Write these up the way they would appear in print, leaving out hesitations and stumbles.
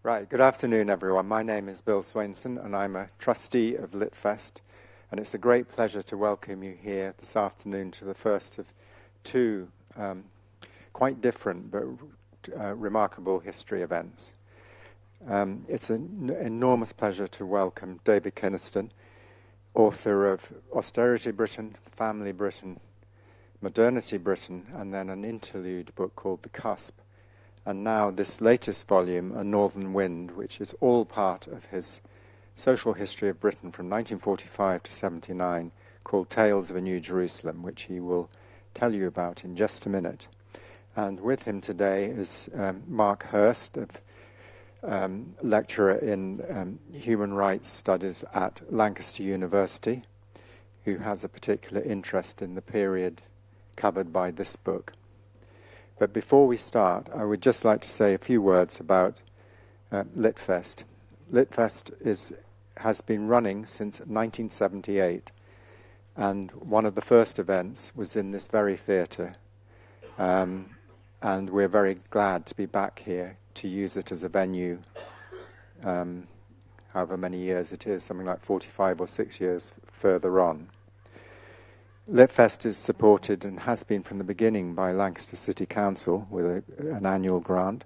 Right, good afternoon everyone. My name is Bill Swainson and I'm a trustee of Litfest, and it's a great pleasure to welcome you here this afternoon to the first of two quite different but remarkable history events. It's an enormous pleasure to welcome David Kynaston, author of Austerity Britain, Family Britain, Modernity Britain, and then an interlude book called The Cusp. And now this latest volume, A Northern Wind, which is all part of his social history of Britain from 1945 to 79, called Tales of a New Jerusalem, which he will tell you about in just a minute. And with him today is Mark Hurst, lecturer in human rights studies at Lancaster University, who has a particular interest in the period covered by this book. But before we start, I would just like to say a few words about Litfest. Litfest has been running since 1978, and one of the first events was in this very theatre. And we're very glad to be back here to use it as a venue, however many years it is, something like 45 or 6 years further on. Litfest is supported and has been from the beginning by Lancaster City Council with an annual grant,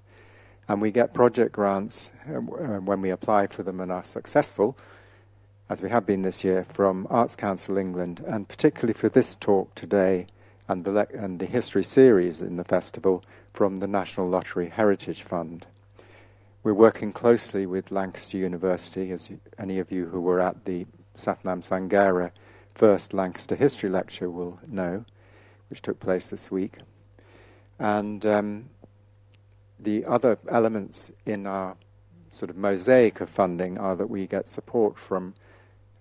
and we get project grants when we apply for them and are successful, as we have been this year, from Arts Council England, and particularly for this talk today and the history series in the festival from the National Lottery Heritage Fund. We're working closely with Lancaster University, as any of you who were at the Sathnam Sanghera first Lancaster History Lecture will know, which took place this week. And the other elements in our sort of mosaic of funding are that we get support from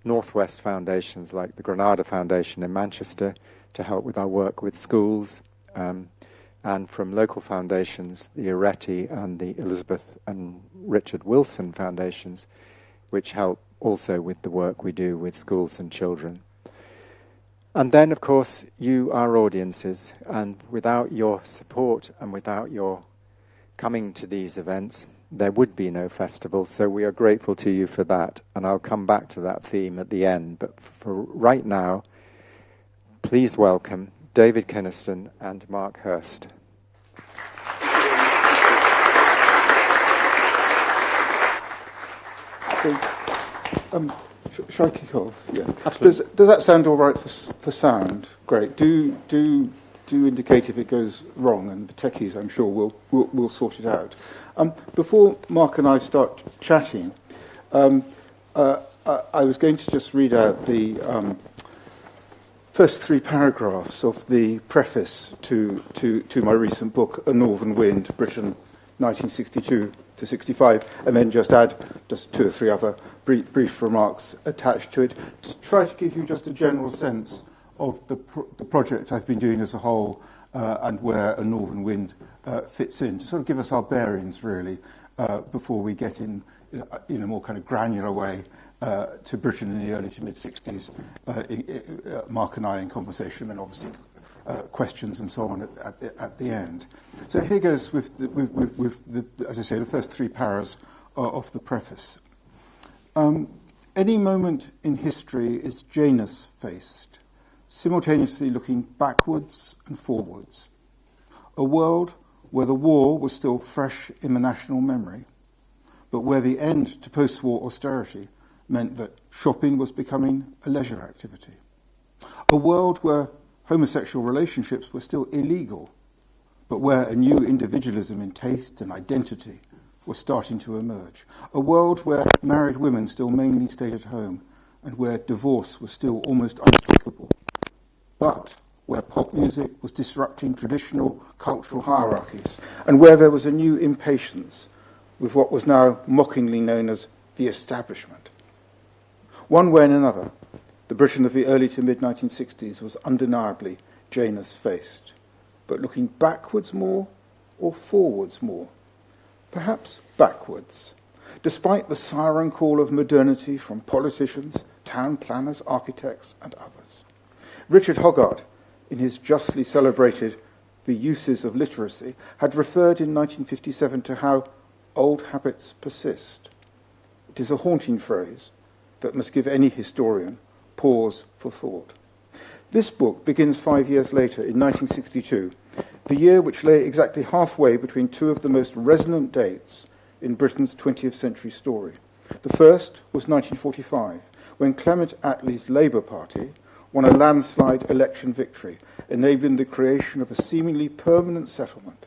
Northwest foundations like the Granada Foundation in Manchester to help with our work with schools, and from local foundations, the Areti and the Elizabeth and Richard Wilson foundations, which help also with the work we do with schools and children. And then, of course, you are audiences, and without your support and without your coming to these events, there would be no festival, so we are grateful to you for that, and I'll come back to that theme at the end. But for right now, please welcome David Kynaston and Mark Hurst. Shall I kick off? Yeah, absolutely. Does that sound all right for sound? Great. Do indicate if it goes wrong, and the techies, I'm sure, will sort it out. Before Mark and I start chatting, I was going to just read out the first three paragraphs of the preface to my recent book, A Northern Wind, Britain, 1962 to 65, and then just add just two or three other brief remarks attached to it, to try to give you just a general sense of the project I've been doing as a whole, and where A Northern Wind fits in, to sort of give us our bearings, really, before we get in a more kind of granular way to Britain in the early to mid-60s, Mark and I in conversation, and obviously questions and so on at the end. So here goes with the, as I say, the first three paras of the preface. Any moment in history is Janus-faced, simultaneously looking backwards and forwards. A world where the war was still fresh in the national memory, but where the end to post-war austerity meant that shopping was becoming a leisure activity. A world where homosexual relationships were still illegal, but where a new individualism in taste and identity was starting to emerge. A world where married women still mainly stayed at home, and where divorce was still almost unthinkable, but where pop music was disrupting traditional cultural hierarchies, and where there was a new impatience with what was now mockingly known as the establishment. One way and another, the Britain of the early to mid-1960s was undeniably Janus-faced, but looking backwards more or forwards more? Perhaps backwards, despite the siren call of modernity from politicians, town planners, architects, and others. Richard Hoggart, in his justly celebrated The Uses of Literacy, had referred in 1957 to how old habits persist. It is a haunting phrase that must give any historian pause for thought. This book begins 5 years later, in 1962, the year which lay exactly halfway between two of the most resonant dates in Britain's 20th century story. The first was 1945, when Clement Attlee's Labour Party won a landslide election victory, enabling the creation of a seemingly permanent settlement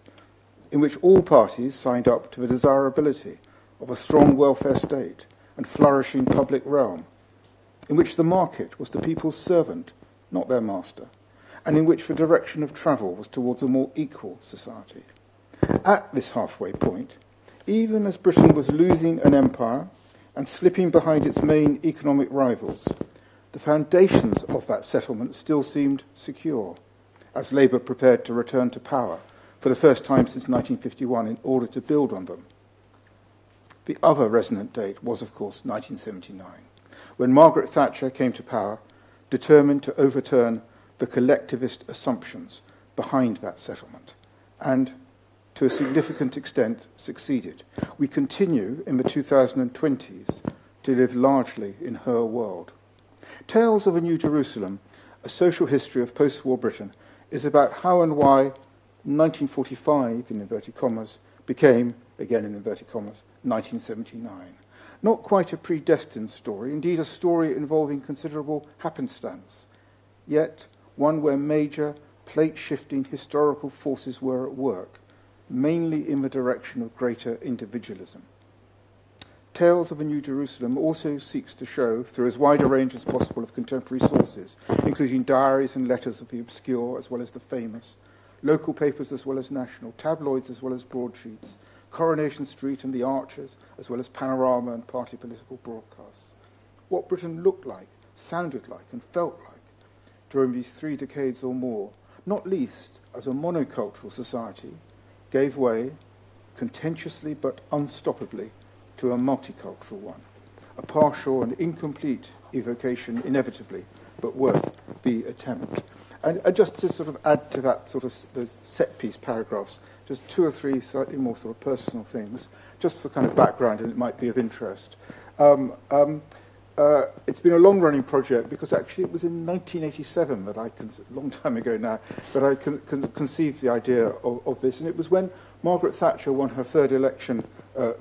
in which all parties signed up to the desirability of a strong welfare state and flourishing public realm, in which the market was the people's servant, not their master, and in which the direction of travel was towards a more equal society. At this halfway point, even as Britain was losing an empire and slipping behind its main economic rivals, the foundations of that settlement still seemed secure, as Labour prepared to return to power for the first time since 1951 in order to build on them. The other resonant date was, of course, 1979, when Margaret Thatcher came to power, determined to overturn the collectivist assumptions behind that settlement, and to a significant extent succeeded. We continue in the 2020s to live largely in her world. Tales of a New Jerusalem, a social history of post-war Britain, is about how and why 1945, in inverted commas, became, again in inverted commas, 1979. Not quite a predestined story, indeed a story involving considerable happenstance, yet one where major plate-shifting historical forces were at work, mainly in the direction of greater individualism. Tales of a New Jerusalem also seeks to show, through as wide a range as possible of contemporary sources, including diaries and letters of the obscure as well as the famous, local papers as well as national, tabloids as well as broadsheets, Coronation Street and the Archers, as well as panorama and party political broadcasts. What Britain looked like, sounded like, and felt like during these 3 decades or more, not least as a monocultural society, gave way, contentiously but unstoppably, to a multicultural one, a partial and incomplete evocation inevitably, but worth the attempt. And just to sort of add to that sort of those set-piece paragraphs, just 2 or 3 slightly more sort of personal things, just for kind of background, and it might be of interest. It's been a long-running project because actually it was in 1987 that a long time ago now, that I conceived the idea of this, and it was when Margaret Thatcher won her 3rd election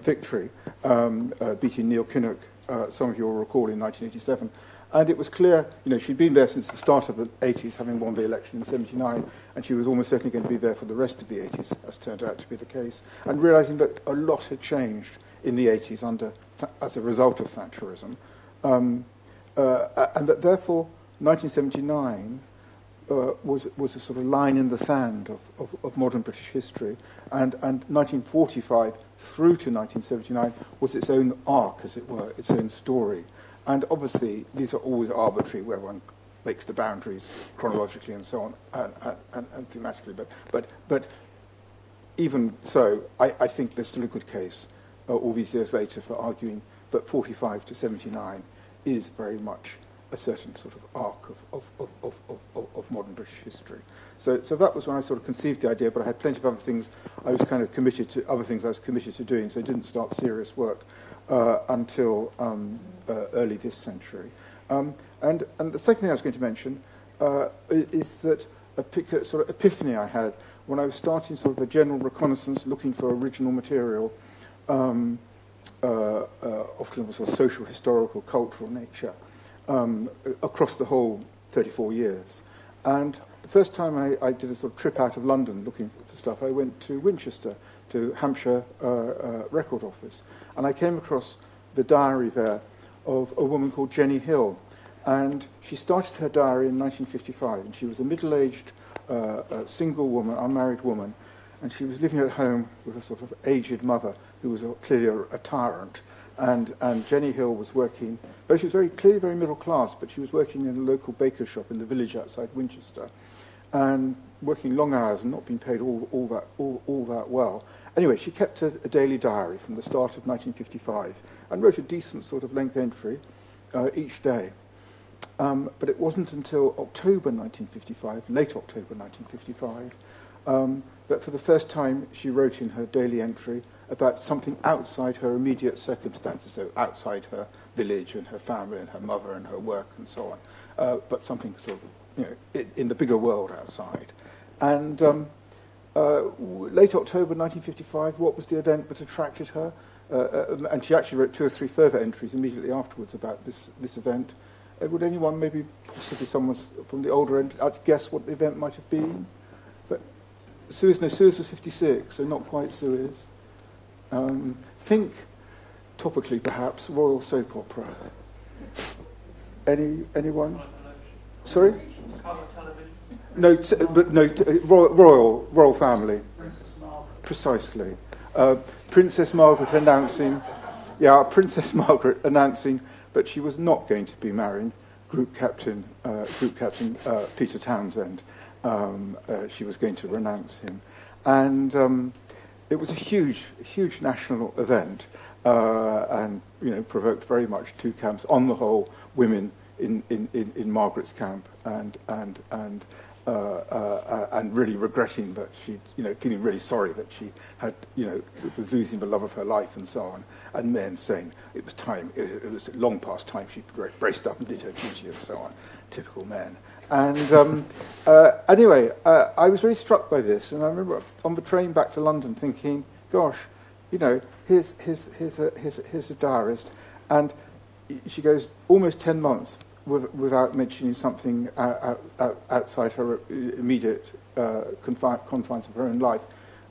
victory, beating Neil Kinnock, some of you will recall, in 1987. And it was clear, she'd been there since the start of the 80s, having won the election in 79, and she was almost certainly going to be there for the rest of the 80s, as turned out to be the case, and realising that a lot had changed in the 80s as a result of Thatcherism, and that therefore 1979 was a sort of line in the sand of modern British history, and 1945 through to 1979 was its own arc, as it were, its own story. And obviously, these are always arbitrary, where one makes the boundaries chronologically and so on, and thematically. But even so, I think there's still a good case, all these years later, for arguing that 45 to 79 is very much a certain sort of arc of modern British history. So that was when I sort of conceived the idea, but I had plenty of other things I was committed to doing, so I didn't start serious work until early this century. And the second thing I was going to mention is that a sort of epiphany I had when I was starting sort of a general reconnaissance looking for original material, often of a sort of social, historical, cultural nature, across the whole 34 years. And the first time I did a sort of trip out of London looking for stuff, I went to Winchester, to Hampshire Record Office, and I came across the diary there of a woman called Jenny Hill, and she started her diary in 1955, and she was a middle-aged single woman, unmarried woman, and she was living at home with a sort of aged mother who was clearly a tyrant, and Jenny Hill was working, though she was clearly very middle class, but she was working in a local baker's shop in the village outside Winchester, and working long hours and not being paid all that well. Anyway, she kept a daily diary from the start of 1955 and wrote a decent sort of length entry each day. But it wasn't until October 1955, late October 1955, that for the first time she wrote in her diary entry about something outside her immediate circumstances, so outside her village and her family and her mother and her work and so on, but something sort of, in the bigger world outside. And late October 1955, what was the event that attracted her? And she actually wrote 2 or 3 further entries immediately afterwards about this event. Would anyone, maybe possibly someone from the older end, guess what the event might have been? But Suez was 56, so not quite Suez. Think, topically perhaps, royal soap opera. Anyone? Sorry? Colour television. Royal family. Princess Margaret. Precisely. Princess Margaret announcing, but she was not going to be marrying Group Captain Peter Townsend. She was going to renounce him, and it was a huge national event, and provoked very much 2 camps. On the whole, women in Margaret's camp, and really regretting that she, feeling really sorry that she had, was losing the love of her life and so on, and men saying it was time, it was long past time she braced up and did her duty and so on. Typical men. And anyway, I was really struck by this, and I remember on the train back to London thinking, gosh, here's a diarist, and she goes almost 10 months without mentioning something outside her immediate confines of her own life.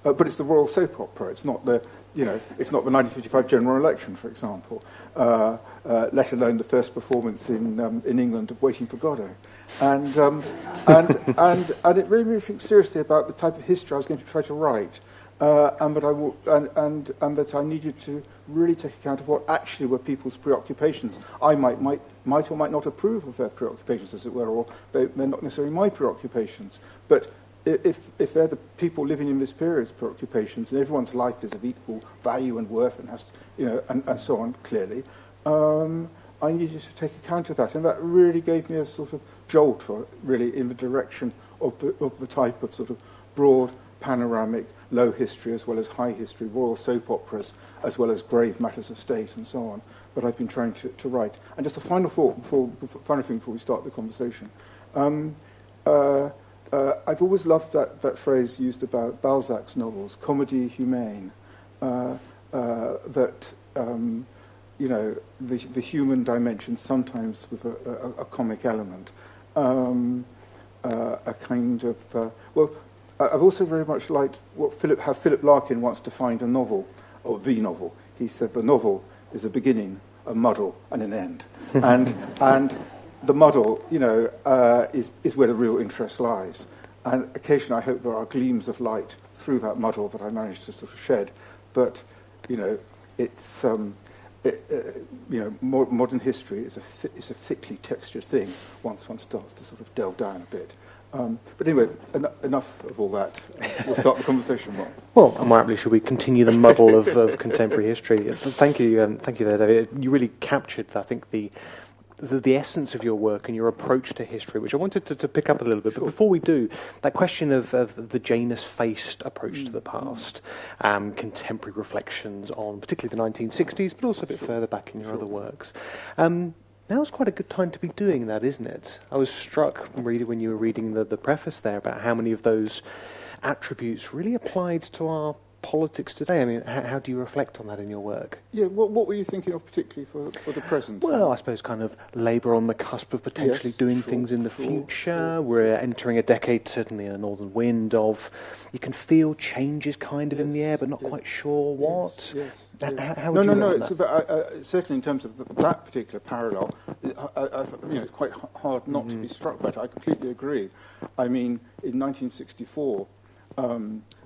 But it's the royal soap opera. It's not the, it's not the 1955 general election, for example, let alone the first performance in England of Waiting for Godot. And it really made me think seriously about the type of history I was going to try to write, and that I needed to really take account of what actually were people's preoccupations. I might or might not approve of their preoccupations, as it were, or they're not necessarily my preoccupations. But if they're the people living in this period's preoccupations, and everyone's life is of equal value and worth, and has, and so on, clearly, I needed to take account of that, and that really gave me a sort of jolt, or really in the direction of the type of sort of broad, panoramic, low history as well as high history, royal soap operas as well as grave matters of state and so on, that I've been trying to write. And just a final thought, final thing before we start the conversation. I've always loved that phrase used about Balzac's novels, comédie humaine, that the human dimension sometimes with a comic element, a kind of I've also very much liked how Philip Larkin once defined a novel, or the novel. He said the novel is a beginning, a muddle, and an end. And the muddle, is where the real interest lies. And occasionally I hope there are gleams of light through that muddle that I managed to sort of shed. But, it's, modern history is a thickly textured thing once one starts to sort of delve down a bit. But anyway, enough of all that. We'll start the conversation, Mark. Well, more aptly, should we continue the muddle of contemporary history? Thank you there, David. You really captured, I think, the essence of your work and your approach to history, which I wanted to pick up a little bit. Sure. But before we do, that question of the Janus-faced approach to the past, contemporary reflections on particularly the 1960s, but also a bit further back in your other works. Now's quite a good time to be doing that, isn't it? I was struck really when you were reading the preface there about how many of those attributes really applied to our politics today. I mean, how do you reflect on that in your work? Yeah, what were you thinking of particularly for the present? Well, I suppose kind of Labour on the cusp of potentially doing things in the future. We're entering a decade, certainly in a northern wind, of you can feel changes kind of in the air, but not quite sure what. How would you No. Certainly in terms of that particular parallel, it's quite hard not to be struck by it. I completely agree. I mean, in 1964,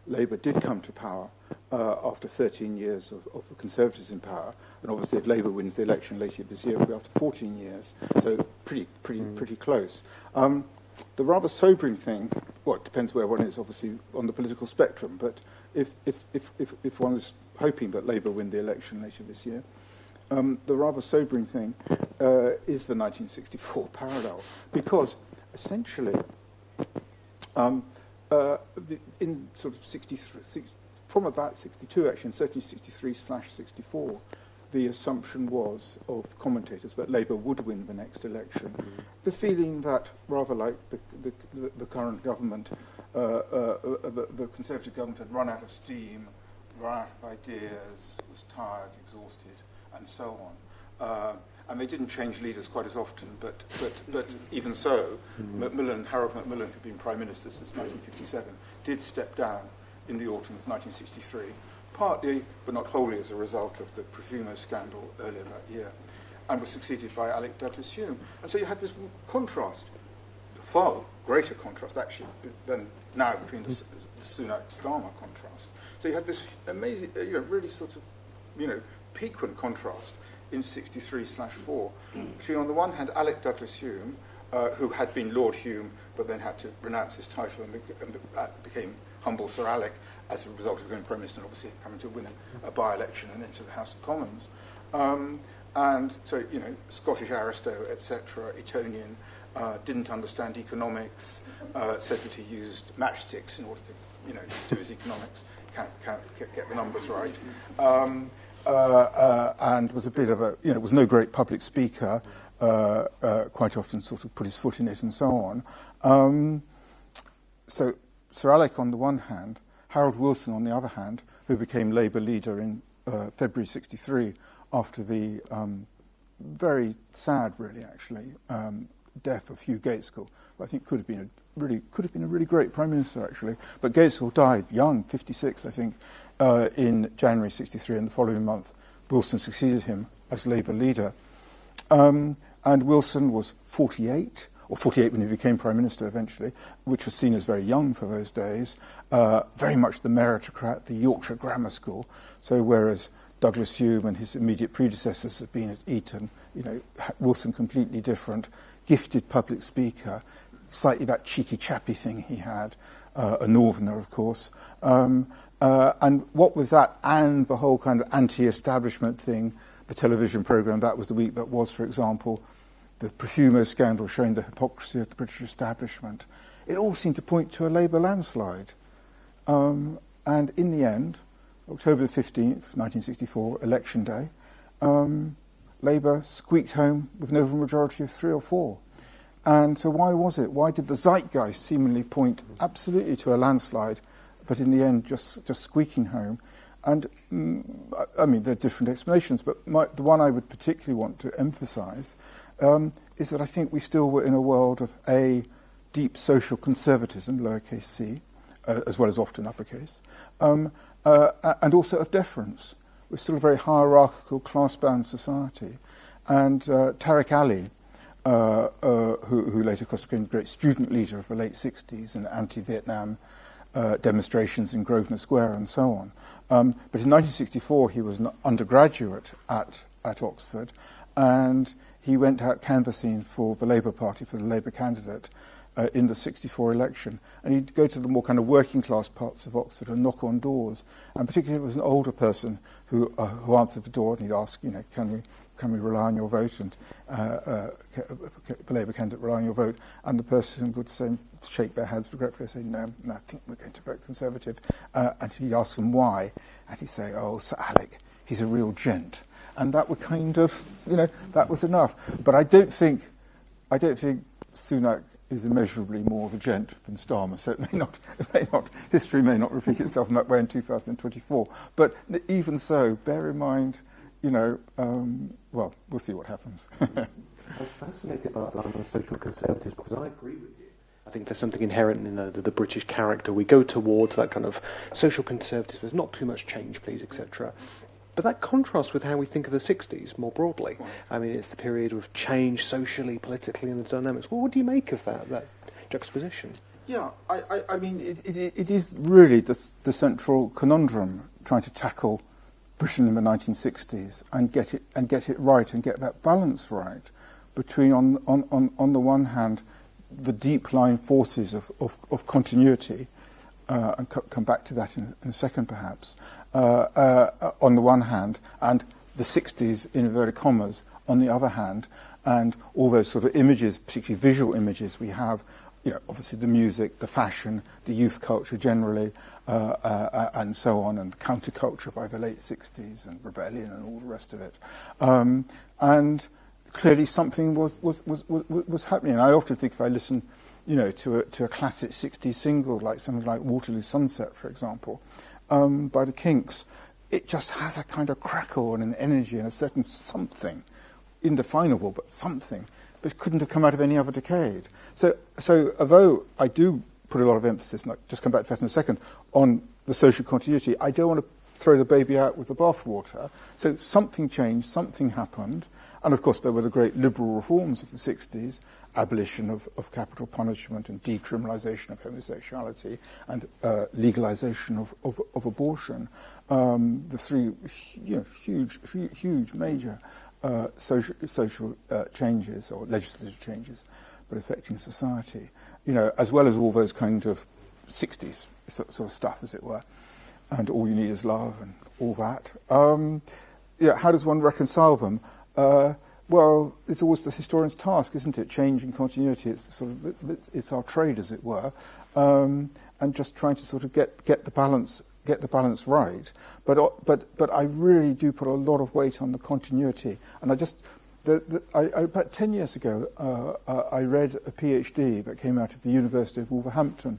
Labour did come to power after 13 years of the Conservatives in power, and obviously if Labour wins the election later this year, it'll be after 14 years, so pretty close. The rather sobering thing, well, it depends where one is, obviously, on the political spectrum, but if one is hoping that Labour win the election later this year, the rather sobering thing is the 1964 parallel, because essentially in sort of 63, from about 62 actually, and certainly 63/64, the assumption was of commentators that Labour would win the next election. The feeling that, rather like the current government, the Conservative government had run out of steam, run out of ideas, was tired, exhausted, and so on. And they didn't change leaders quite as often, but even so, Harold Macmillan, who'd been Prime Minister since 1957, did step down in the autumn of 1963, partly, but not wholly, as a result of the Profumo scandal earlier that year, and was succeeded by Alec Douglas-Home. And so you had this contrast, far greater contrast, actually, than now between the Sunak-Starmer contrast. So you had this amazing, really sort of, piquant contrast in 63/4 between, on the one hand, Alec Douglas-Home, who had been Lord Hume, but then had to renounce his title and became humble Sir Alec as a result of becoming Prime Minister and obviously having to win a by-election and enter the House of Commons. And so, Scottish aristo, etc., Etonian, didn't understand economics, said that he used matchsticks in order to, do his economics, can't get the numbers right. And was a bit of was no great public speaker, quite often sort of put his foot in it and so on. So Sir Alec on the one hand, Harold Wilson on the other hand, who became Labour leader in February 63 after the very sad, really, actually, death of Hugh Gaitskell. I think could have been a really great Prime Minister, actually. But Gaitskell died young, 56, I think, in January 63, and the following month Wilson succeeded him as Labour leader. And Wilson was 48, or 48 when he became Prime Minister eventually, which was seen as very young for those days, very much the meritocrat, the Yorkshire Grammar School. So whereas Douglas-Home and his immediate predecessors had been at Eton, Wilson completely different, gifted public speaker, slightly that cheeky chappy thing he had, a northerner, of course. And what with that and the whole kind of anti-establishment thing, the television programme, that was the week that was, for example, the Profumo scandal showing the hypocrisy of the British establishment, it all seemed to point to a Labour landslide. And in the end, October the 15th, 1964, election day, Labour squeaked home with an overall majority of 3 or 4. And so why was it? Why did the zeitgeist seemingly point absolutely to a landslide, but in the end just squeaking home? And, I mean, there are different explanations, but the one I would particularly want to emphasise is that I think we still were in a world of A, deep social conservatism, lowercase c, as well as often uppercase, and also of deference. We're still a very hierarchical, class-bound society. And Tariq Ali, who later, of course, became the great student leader of the late 60s and anti-Vietnam demonstrations in Grosvenor Square and so on. But in 1964, he was an undergraduate at Oxford, and he went out canvassing for the Labour Party, for the Labour candidate, in the 64 election. And he'd go to the more kind of working-class parts of Oxford and knock on doors. And particularly it was an older person who answered the door, and he'd ask, can we rely on your vote, and the Labour candidate rely on your vote, and the person would say, shake their heads regretfully, say, no, I think we're going to vote Conservative, and he'd ask them why, and he'd say, oh, Sir Alec, he's a real gent, and that would kind of, that was enough. But I don't think Sunak is immeasurably more of a gent than Starmer, so it may not, history may not repeat itself in that way in 2024. But even so, bear in mind, well, we'll see what happens. I'm fascinated by that line on social conservatism because I agree with you. I think there's something inherent in the British character. We go towards that kind of social conservatism. There's not too much change, please, etc. But that contrasts with how we think of the 60s more broadly. I mean, it's the period of change socially, politically, and the dynamics. Well, what do you make of that juxtaposition? Yeah, I mean, it is really the central conundrum, trying to tackle Britain in the 1960s and get it right and get that balance right between, on the one hand, the deep line forces of continuity, and come back to that in a second perhaps, on the one hand, and the 60s, in inverted commas, on the other hand, and all those sort of images, particularly visual images we have obviously the music, the fashion, the youth culture generally, and so on, and counterculture by the late 60s, and rebellion and all the rest of it. And clearly something was happening. And I often think if I listen, to a classic 60s single, like something like Waterloo Sunset, for example, by the Kinks, it just has a kind of crackle and an energy and a certain something, indefinable, but something, but couldn't have come out of any other decade. So although I do put a lot of emphasis, and I'll just come back to that in a second, on the social continuity, I don't want to throw the baby out with the bathwater. So something changed, something happened, and of course there were the great liberal reforms of the 60s, abolition of capital punishment and decriminalisation of homosexuality and legalisation of abortion. The three huge major social changes or legislative changes, but affecting society, as well as all those kind of 60s sort of stuff, as it were, and all you need is love and all that. How does one reconcile them? Well, it's always the historian's task, isn't it? Change and continuity. It's our trade, as it were, and just trying to sort of get the balance right. But I really do put a lot of weight on the continuity. And about 10 years ago, I read a PhD that came out of the University of Wolverhampton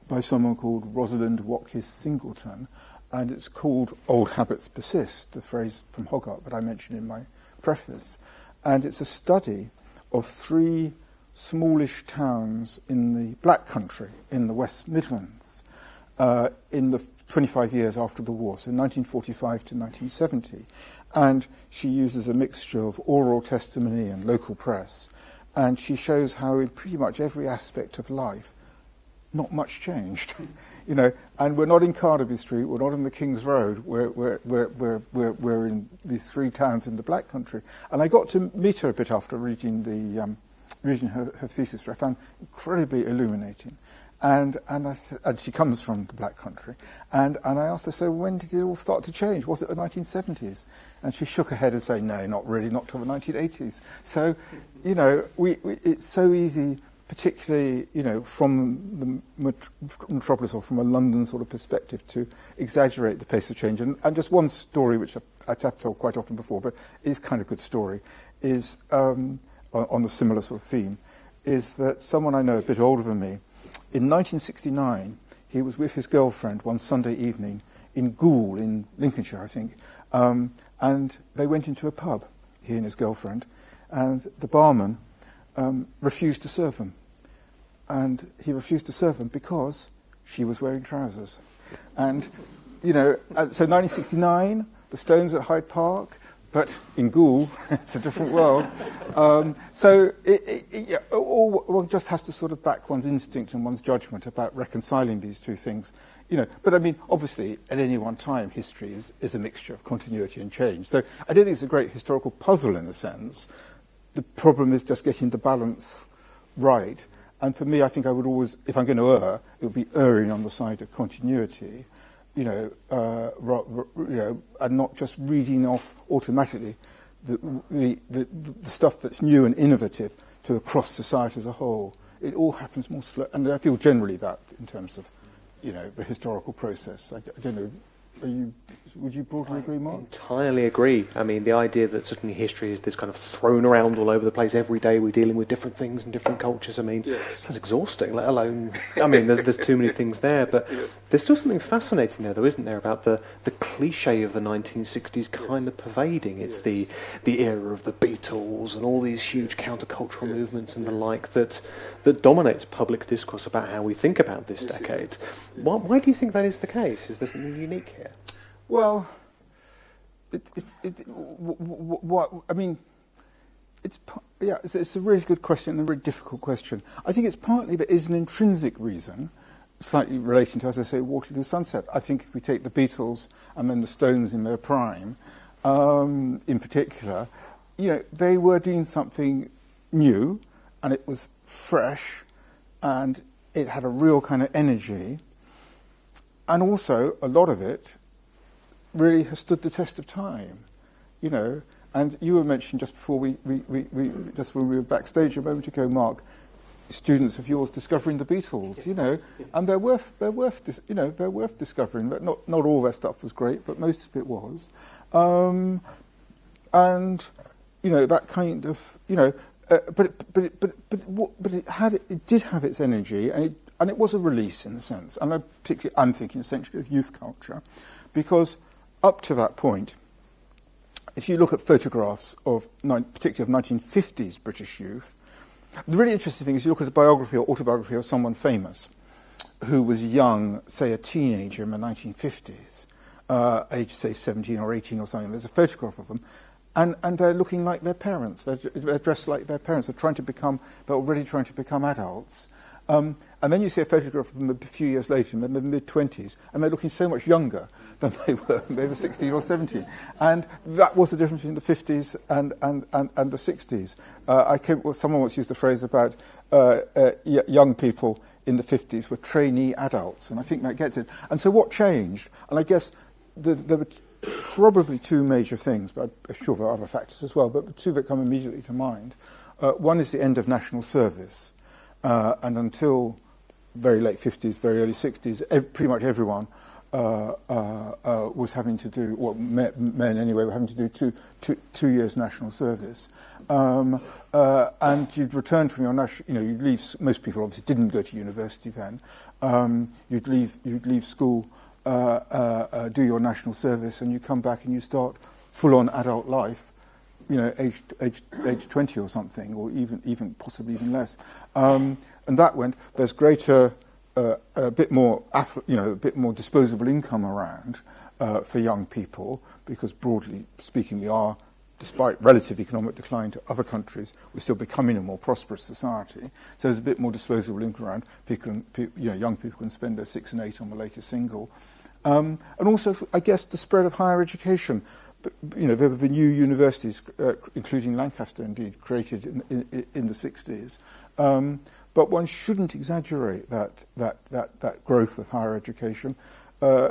by someone called Rosalind Watkins Singleton, and it's called "Old Habits Persist," the phrase from Hogarth that I mentioned in my preface. And it's a study of 3 smallish towns in the Black Country, in the West Midlands, in the 25 years after the war, so 1945 to 1970. And she uses a mixture of oral testimony and local press. And she shows how in pretty much every aspect of life, not much changed. And we're not in Carnaby Street, we're not in the King's Road, we're in these 3 towns in the Black Country. And I got to meet her a bit after reading her thesis, which I found incredibly illuminating. And she comes from the Black Country. And I asked her, so when did it all start to change? Was it the 1970s? And she shook her head and said, no, not really, not till the 1980s. So, it's so easy, particularly, from the metropolis or from a London sort of perspective, to exaggerate the pace of change. And just one story, which I've told quite often before, but is kind of a good story, is on a similar sort of theme, is that someone I know, a bit older than me, in 1969, he was with his girlfriend one Sunday evening in Goole, in Lincolnshire, I think, and they went into a pub, he and his girlfriend, and the barman refused to serve them. And he refused to serve them because she was wearing trousers. And, so 1969, the Stones at Hyde Park, but in Goole, it's a different world. So one just has to sort of back one's instinct and one's judgment about reconciling these two things. But I mean, obviously, at any one time, history is a mixture of continuity and change. So I don't think it's a great historical puzzle in a sense. The problem is just getting the balance right. And for me, I think I would always, if I'm going to err, it would be erring on the side of continuity, and not just reading off automatically the stuff that's new and innovative to across society as a whole. It all happens more slowly, and I feel generally that in terms of, the historical process. I don't know. Would you broadly agree, Mark? Entirely agree. I mean, the idea that certainly history is this kind of thrown around all over the place every day. We're dealing with different things and different cultures. I mean, that's exhausting, let alone... I mean, there's too many things there. But there's still something fascinating there, though, isn't there, about the cliche of the 1960s kind of pervading. It's the era of the Beatles and all these huge countercultural movements and the like that dominates public discourse about how we think about this decade. Why do you think that is the case? Is there something unique here? Well, it's a really good question and a very difficult question. I think it's partly there is an intrinsic reason, slightly relating to, as I say, Waterloo Sunset. I think if we take the Beatles and then the Stones in their prime, in particular, they were doing something new, and it was fresh, and it had a real kind of energy, and also a lot of it really has stood the test of time, And you were mentioned just before just when we were backstage a moment ago, Mark, students of yours discovering the Beatles, you know, and they're worth discovering. But not all their stuff was great, but most of it was, and you know that kind of but it did have its energy, and it was a release in a sense. And I'm thinking essentially of youth culture, because up to that point, if you look at photographs of particularly of 1950s British youth, the really interesting thing is you look at a biography or autobiography of someone famous who was young, say a teenager in the 1950s, age say 17 or 18 or something. There's a photograph of them, and they're looking like their parents. They're dressed like their parents. They're already trying to become adults. And then you see a photograph of them a few years later, in their mid-20s, and they're looking so much younger than they were when they were 16 or 17. And that was the difference between the 50s and the 60s. Someone once used the phrase about young people in the 50s were trainee adults, and I think that gets it. And so what changed? And I guess there were probably two major things, but I'm sure there are other factors as well, but the two that come immediately to mind. One is the end of national service. And until very late 50s, very early 60s, pretty much everyone was having to do, well, men anyway, were having to do two years national service. And you'd return from your you'd leave, most people obviously didn't go to university then. You'd leave school, do your national service, and you come back and you start full-on adult life, you know, age 20 or something, or even possibly even less. And that went. There's greater, a bit more disposable income around for young people, because broadly speaking, we are, despite relative economic decline to other countries, we're still becoming a more prosperous society. So there's a bit more disposable income around. Young people can spend their 6 and 8 on the latest single, and also, I guess, the spread of higher education. You know, there were the new universities, including Lancaster, indeed, created in the 60s. But one shouldn't exaggerate that growth of higher education. I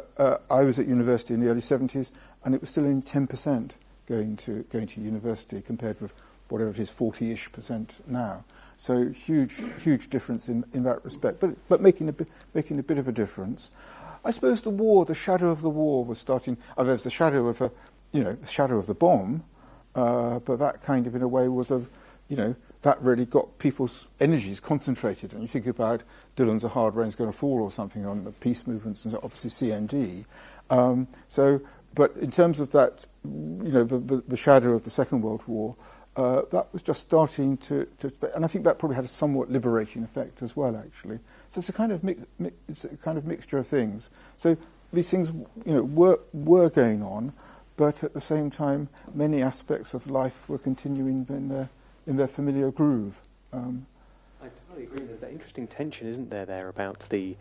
was at university in the early 70s, and it was still only 10% going to university, compared with whatever it is, 40-ish% now. So huge difference in that respect. But making a bit of a difference. I suppose the shadow of the war was starting. There was the shadow of the shadow of the bomb, but that kind of, in a way, was that really got people's energies concentrated. And you think about Dylan's A Hard Rain's Going to Fall or something on the peace movements, and obviously CND. But in terms of that, the shadow of the Second World War, that was just starting to, and I think that probably had a somewhat liberating effect as well, actually. So it's a kind of mixture of things. So these things, were going on, but at the same time, many aspects of life were continuing in their familiar groove. I totally agree. There's that interesting tension, isn't there, about the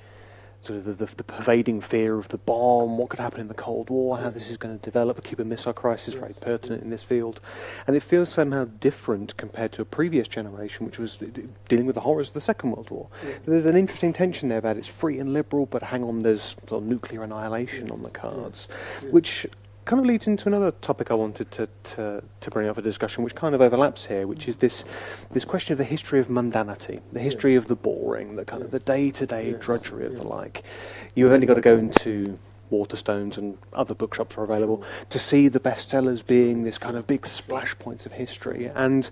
sort of the pervading fear of the bomb, what could happen in the Cold War, how this is going to develop. The Cuban Missile Crisis, very pertinent in this field. And it feels somehow different compared to a previous generation, which was dealing with the horrors of the Second World War. Yeah. There's an interesting tension there about it's free and liberal, but hang on, there's sort of nuclear annihilation on the cards, which kind of leads into another topic I wanted to bring up for discussion, which kind of overlaps here, which is this question of the history of mundanity, the history of the boring, the kind of the day-to-day drudgery of the like. You've only got to go into Waterstones, and other bookshops are available, to see the bestsellers being this kind of big splash points of history. And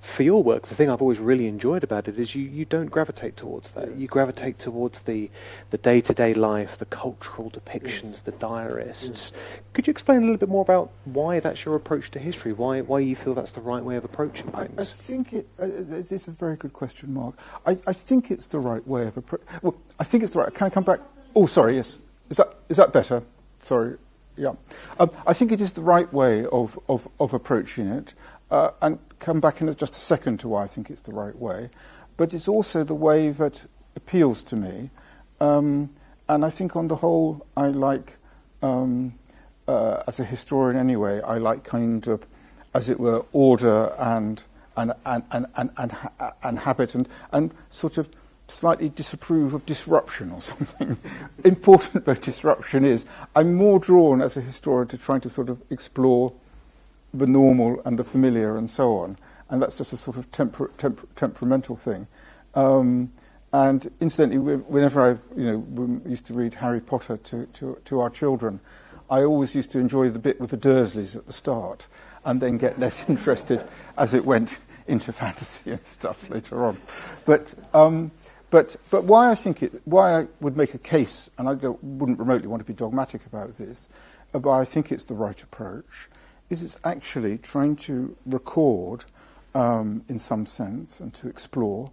for your work, the thing I've always really enjoyed about it is you don't gravitate towards that. You gravitate towards the day-to-day life, the cultural depictions, the diarists. Could you explain a little bit more about why that's your approach to history, why you feel that's the right way of approaching things? I think it is a very good question, Mark. I think it's the right way of approaching. Well, I think it's the right. Can I come back? Oh, sorry, yes. Is that better? Sorry. Yeah. I think it is the right way of approaching it. And come back in just a second to why I think it's the right way. But it's also the way that appeals to me. And I think on the whole, I like, as a historian anyway, I like kind of, as it were, order and habit, and sort of slightly disapprove of disruption or something. Important though disruption is, I'm more drawn as a historian to trying to sort of explore the normal and the familiar and so on, and that's just a sort of temperamental thing. And incidentally, whenever we used to read Harry Potter to our children, I always used to enjoy the bit with the Dursleys at the start, and then get less interested as it went into fantasy and stuff later on. But why I would make a case, and wouldn't remotely want to be dogmatic about this, but I think it's the right approach, is it's actually trying to record, in some sense, and to explore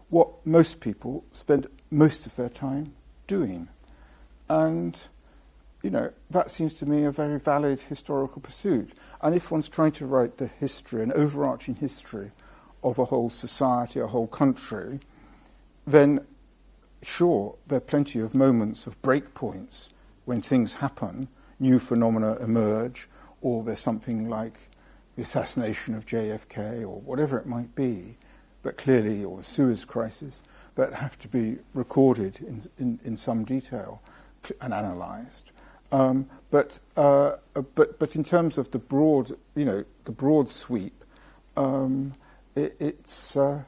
what most people spend most of their time doing. And, that seems to me a very valid historical pursuit. And if one's trying to write the history, an overarching history of a whole society, a whole country, then sure, there are plenty of moments of breakpoints when things happen, new phenomena emerge, or there's something like the assassination of JFK or whatever it might be, but clearly, or a Suez crisis, that have to be recorded in some detail and analysed. But in terms of the broad sweep, it's a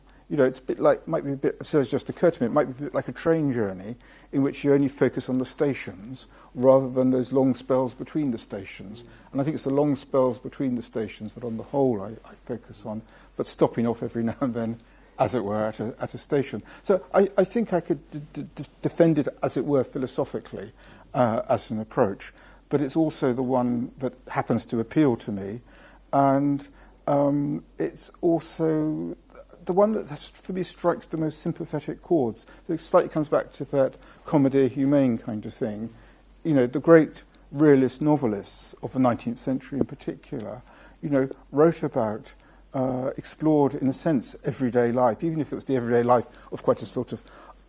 bit like, might be a bit, so it's just occurred to me, it might be a bit like a train journey in which you only focus on the stations rather than those long spells between the stations. And I think it's the long spells between the stations that on the whole I focus on, but stopping off every now and then, as it were, at a station. So I think I could defend it, as it were, philosophically as an approach, but it's also the one that happens to appeal to me, and it's also the one that for me strikes the most sympathetic chords. It slightly comes back to that comedy humaine kind of thing. The great realist novelists of the 19th century in particular, wrote about, explored in a sense everyday life, even if it was the everyday life of quite a sort of,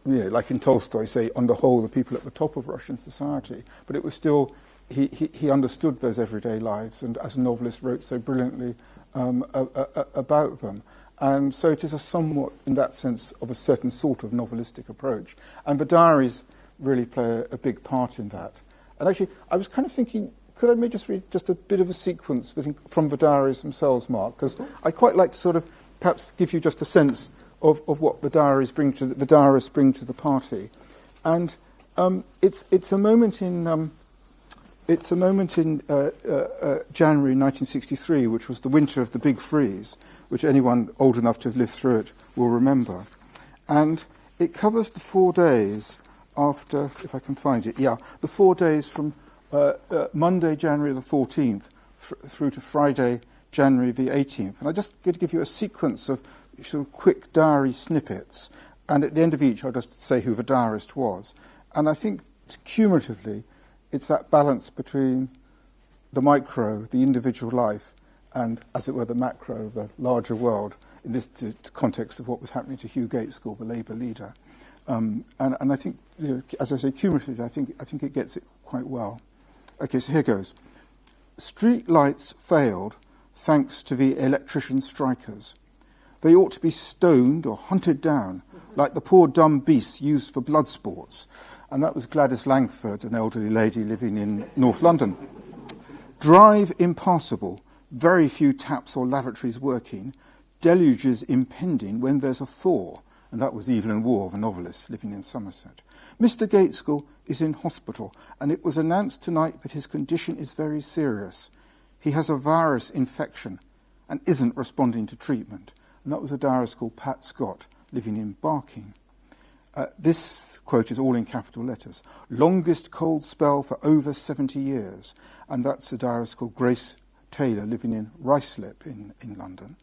like in Tolstoy, say, on the whole, the people at the top of Russian society. But it was still, he understood those everyday lives, and as a novelist wrote so brilliantly about them. And so it is a somewhat, in that sense, of a certain sort of novelistic approach. And the diaries really play a big part in that. And actually, I was kind of thinking, could I maybe just read just a bit of a sequence from the diaries themselves, Mark? Because I quite like to sort of perhaps give you just a sense of what the diaries bring to the diarists bring to the party. And it's a moment in January 1963, which was the winter of the Big Freeze, which anyone old enough to have lived through it will remember. And it covers the 4 days after, if I can find it, the 4 days from Monday, January the 14th, through to Friday, January the 18th. And I'm just going to give you a sequence of sort of quick diary snippets, and at the end of each I'll just say who the diarist was. And I think cumulatively it's that balance between the micro, the individual life, and, as it were, the macro, the larger world, in this context of what was happening to Hugh Gaitskell, the Labour leader. And I think, as I say, cumulatively, I think it gets it quite well. Okay, so here goes. Street lights failed thanks to the electrician strikers. They ought to be stoned or hunted down, like the poor dumb beasts used for blood sports. And that was Gladys Langford, an elderly lady living in North London. Drive impassable, very few taps or lavatories working, deluges impending when there's a thaw. And that was Evelyn Waugh, the novelist living in Somerset. Mr. Gaitskell is in hospital, and it was announced tonight that his condition is very serious. He has a virus infection and isn't responding to treatment. And that was a diarist called Pat Scott, living in Barking. This quote is all in capital letters. Longest cold spell for over 70 years. And that's a diarist called Grace Taylor, living in Ruislip in London.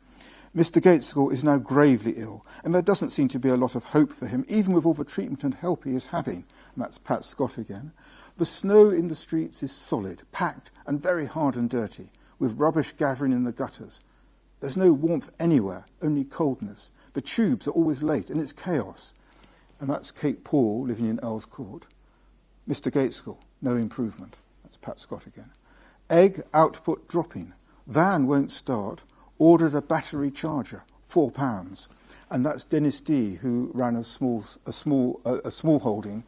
Mr. Gaitskell is now gravely ill, and there doesn't seem to be a lot of hope for him, even with all the treatment and help he is having. And that's Pat Scott again. The snow in the streets is solid, packed, and very hard and dirty, with rubbish gathering in the gutters. There's no warmth anywhere, only coldness. The tubes are always late, and it's chaos. And that's Kate Paul, living in Earls Court. Mr. Gaitskell, no improvement. That's Pat Scott again. Egg output dropping. Van won't start. Ordered a battery charger, £4. And that's Dennis D, who ran a small holding,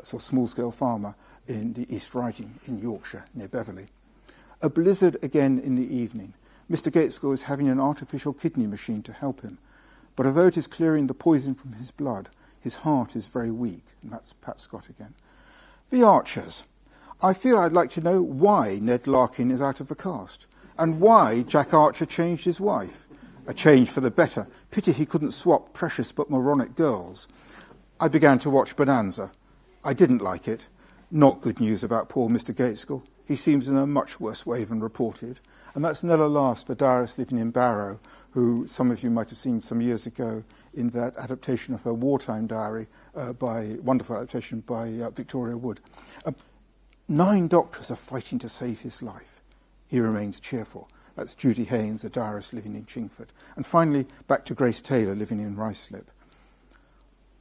small-scale farmer in the East Riding in Yorkshire, near Beverley. A blizzard again in the evening. Mr. Gaitskell is having an artificial kidney machine to help him. but although it is clearing the poison from his blood, his heart is very weak. And that's Pat Scott again. The Archers. I feel I'd like to know why Ned Larkin is out of the cast, and why Jack Archer changed his wife. A change for the better. Pity he couldn't swap precious but moronic girls. I began to watch Bonanza. I didn't like it. Not good news about poor Mr. Gaitskell. He seems in a much worse way than reported. And that's Nella Last, the diarist living in Barrow, who some of you might have seen some years ago in that adaptation of her wartime diary, wonderful adaptation by Victoria Wood. 9 doctors are fighting to save his life. He remains cheerful. That's Judy Haynes, a diarist living in Chingford. And finally, back to Grace Taylor, living in Ruislip.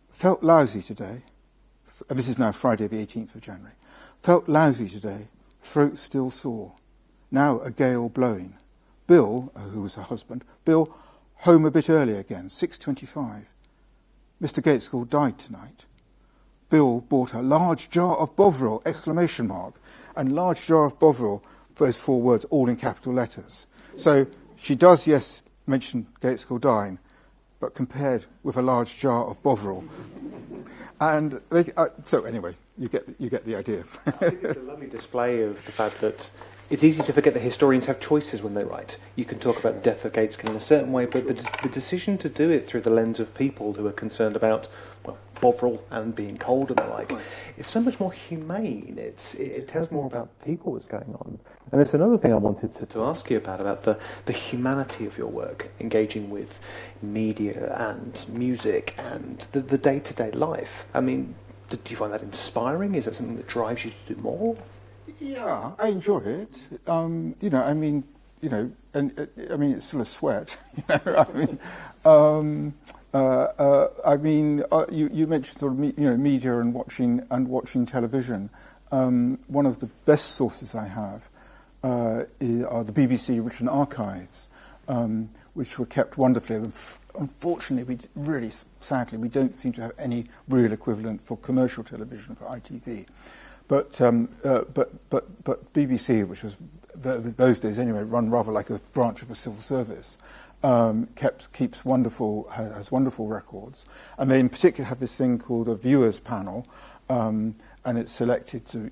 Felt lousy today. This is now Friday the 18th of January. Felt lousy today. Throat still sore. Now a gale blowing. Bill, who was her husband, Bill, home a bit early again, 6:25. Mr. Gaitskell died tonight. Bill bought a large jar of Bovril, ! And large jar of Bovril, those 4 words, all in capital letters. So she does, yes, mention Gaitskell dying, but compared with a large jar of Bovril. And so anyway, you get the idea. I think it's a lovely display of the fact that it's easy to forget that historians have choices when they write. You can talk about the death of Gaitskell in a certain way, but the decision to do it through the lens of people who are concerned about, well, Bovril and being cold and the like, is so much more humane. It tells more about people what's going on. And it's another thing I wanted to ask you about the humanity of your work, engaging with media and music and the day-to-day life. I mean, do you find that inspiring? Is that something that drives you to do more? Yeah, I enjoy it. And it's still a sweat. You mentioned sort of media and watching television. One of the best sources I have are the BBC written archives, which were kept wonderfully. Unfortunately, sadly, we don't seem to have any real equivalent for commercial television, for ITV. But BBC, which was those days anyway, run rather like a branch of a civil service, has wonderful records, and they in particular have this thing called a viewers panel, and it's selected to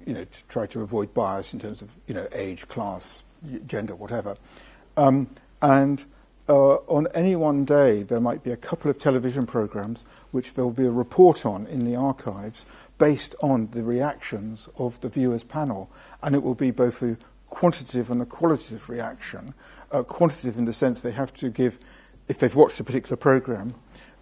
try to avoid bias in terms of age, class, gender, whatever, and on any one day there might be a couple of television programs which there will be a report on in the archives based on the reactions of the viewers panel, and it will be both a quantitative and a qualitative reaction. Quantitative in the sense they have to give, if they've watched a particular programme,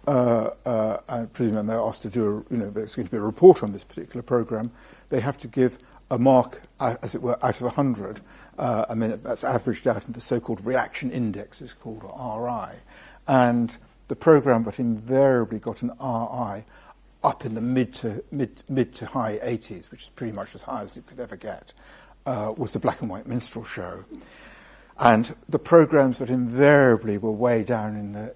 and presumably they're asked to do there's going to be a report on this particular programme, they have to give a mark, as it were, out of 100, and then that's averaged out in the so-called reaction index, is called, or RI. And the programme that invariably got an RI up in the mid to high 80s, which is pretty much as high as it could ever get, was the black and white minstrel show. And the programs that invariably were way down